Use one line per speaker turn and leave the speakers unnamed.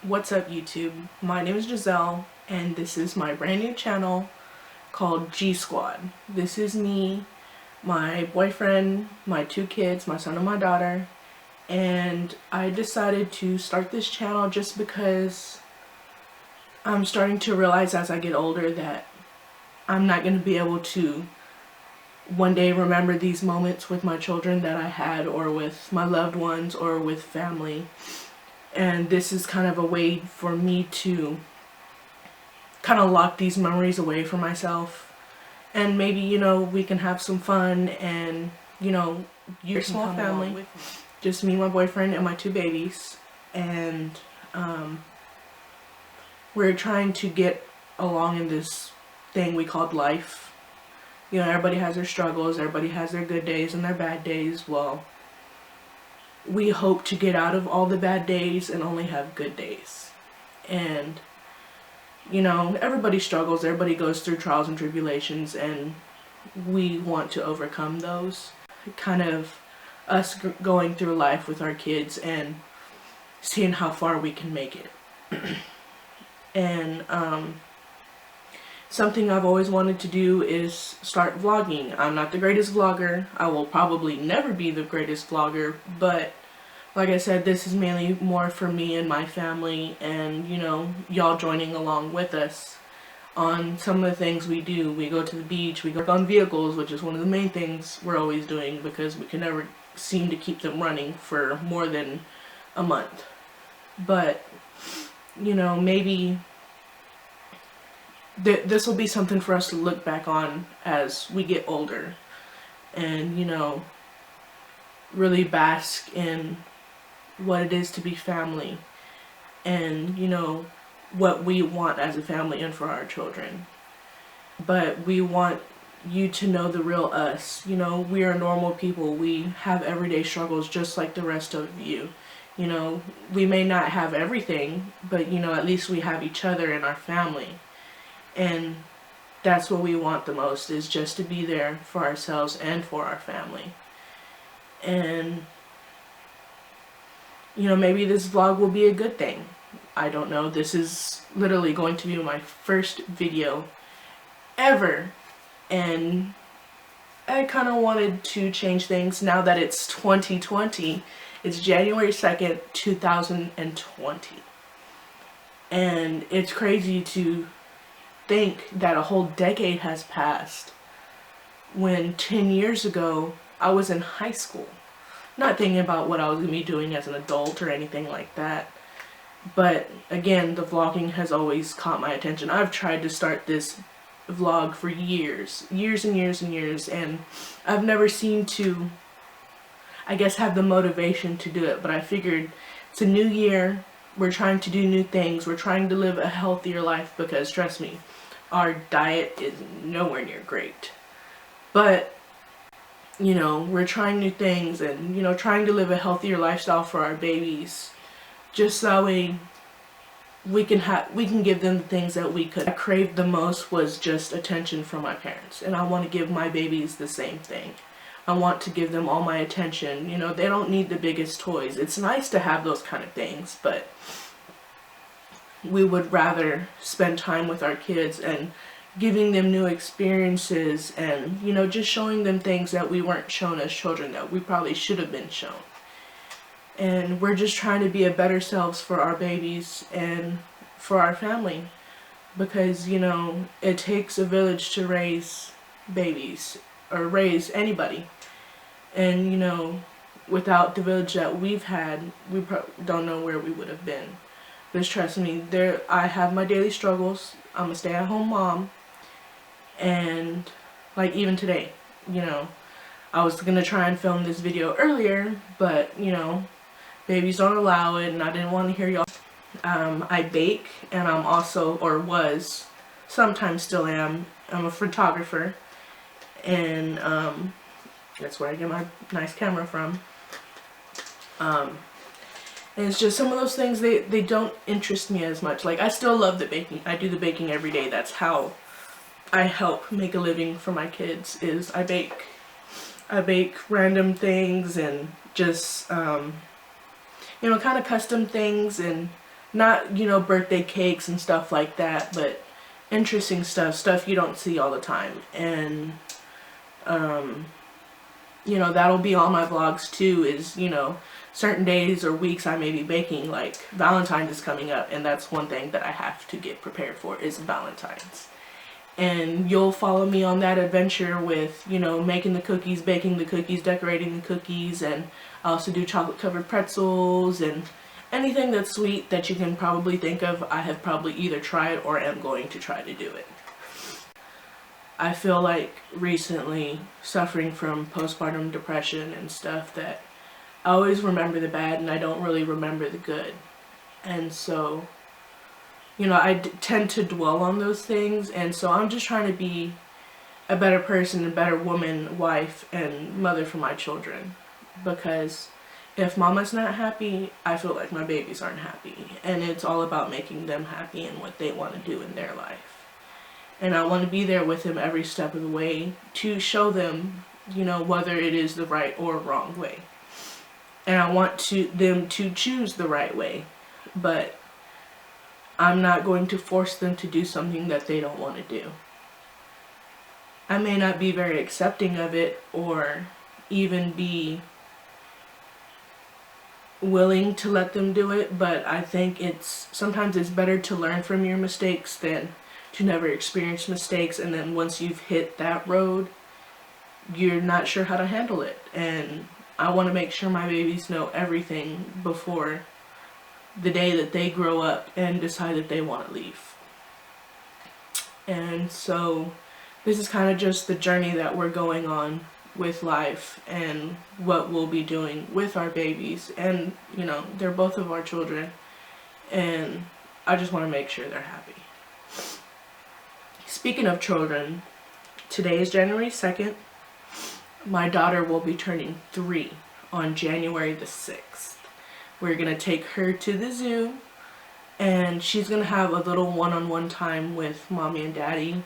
What's up YouTube? My name is Giselle and this is my brand new channel called G Squad. This is me, my boyfriend, my 2 kids, my son and my daughter, and I decided to start this channel just because I'm starting to realize as I get older that I'm not going to be able to one day remember these moments with my children that I had, or with my loved ones, or with family. And this is kind of a way for me to kind of lock these memories away from myself. And maybe, we can have some fun and, your small family. Just me, my boyfriend, and my 2 babies. And we're trying to get along in this thing we called life. Everybody has their struggles, everybody has their good days and their bad days. Well, we hope to get out of all the bad days and only have good days. And, everybody struggles, everybody goes through trials and tribulations, and we want to overcome those. Kind of us going through life with our kids and seeing how far we can make it. And, something I've always wanted to do is start vlogging. I'm not the greatest vlogger. I will probably never be the greatest vlogger, but like I said, this is mainly more for me and my family and, y'all joining along with us on some of the things we do. We go to the beach, we work on vehicles, which is one of the main things we're always doing because we can never seem to keep them running for more than a month. But, maybe this will be something for us to look back on as we get older and, really bask in what it is to be family and, what we want as a family and for our children. But we want you to know the real us. We are normal people. We have everyday struggles just like the rest of you. We may not have everything, but, at least we have each other and our family. And that's what we want the most, is just to be there for ourselves and for our family. And, maybe this vlog will be a good thing. I don't know. This is literally going to be my first video ever. And I kind of wanted to change things now that it's 2020. It's January 2nd, 2020. And it's crazy to think that a whole decade has passed when 10 years ago I was in high school. Not thinking about what I was going to be doing as an adult or anything like that. But again, the vlogging has always caught my attention. I've tried to start this vlog for years and years and years, and I've never seemed to, I guess, have the motivation to do it. But I figured it's a new year, we're trying to do new things, we're trying to live a healthier life, because trust me, our diet is nowhere near great. But, we're trying new things and, trying to live a healthier lifestyle for our babies, just so we can give them the things that we could. I craved the most was just attention from my parents, and I want to give my babies the same thing. I want to give them all my attention. They don't need the biggest toys. It's nice to have those kind of things, but we would rather spend time with our kids and giving them new experiences and, just showing them things that we weren't shown as children that we probably should have been shown. And we're just trying to be a better selves for our babies and for our family, because, it takes a village to raise babies or raise anybody. And, without the village that we've had, we don't know where we would have been. Because trust me, I have my daily struggles. I'm a stay-at-home mom. And, like, even today, I was going to try and film this video earlier, but, babies don't allow it, and I didn't want to hear y'all. I bake, and I'm also, or was, sometimes still am, I'm a photographer. And, that's where I get my nice camera from. And it's just some of those things, they don't interest me as much. Like, I still love the baking. I do the baking every day. That's how I help make a living for my kids, is I bake. I bake random things and just, kind of custom things and Not, you know, birthday cakes and stuff like that, but interesting stuff you don't see all the time. And, you know, that'll be on my vlogs too, is, you know, certain days or weeks I may be baking. Like Valentine's is coming up, and that's one thing that I have to get prepared for, is Valentine's. And you'll follow me on that adventure with, you know, making the cookies, baking the cookies, decorating the cookies, and I also do chocolate covered pretzels and anything that's sweet that you can probably think of. I have probably either tried or am going to try to do it. I feel like recently, suffering from postpartum depression and stuff, that I always remember the bad and I don't really remember the good. And so, you know, I tend to dwell on those things, and so I'm just trying to be a better person, a better woman, wife, and mother for my children. Because if mama's not happy, I feel like my babies aren't happy. And it's all about making them happy and what they want to do in their life. And I want to be there with them every step of the way to show them, you know, whether it is the right or wrong way. And I want them to choose the right way. But I'm not going to force them to do something that they don't want to do. I may not be very accepting of it or even be willing to let them do it, but I think sometimes it's better to learn from your mistakes than to never experience mistakes, and then once you've hit that road, you're not sure how to handle it. And I want to make sure my babies know everything before the day that they grow up and decide that they want to leave. And so this is kind of just the journey that we're going on with life and what we'll be doing with our babies. And, you know, they're both of our children, and I just want to make sure they're happy. Speaking of children, today is January 2nd. My daughter will be turning 3 on January the 6th. We're going to take her to the zoo, and she's going to have a little one-on-one time with mommy and daddy.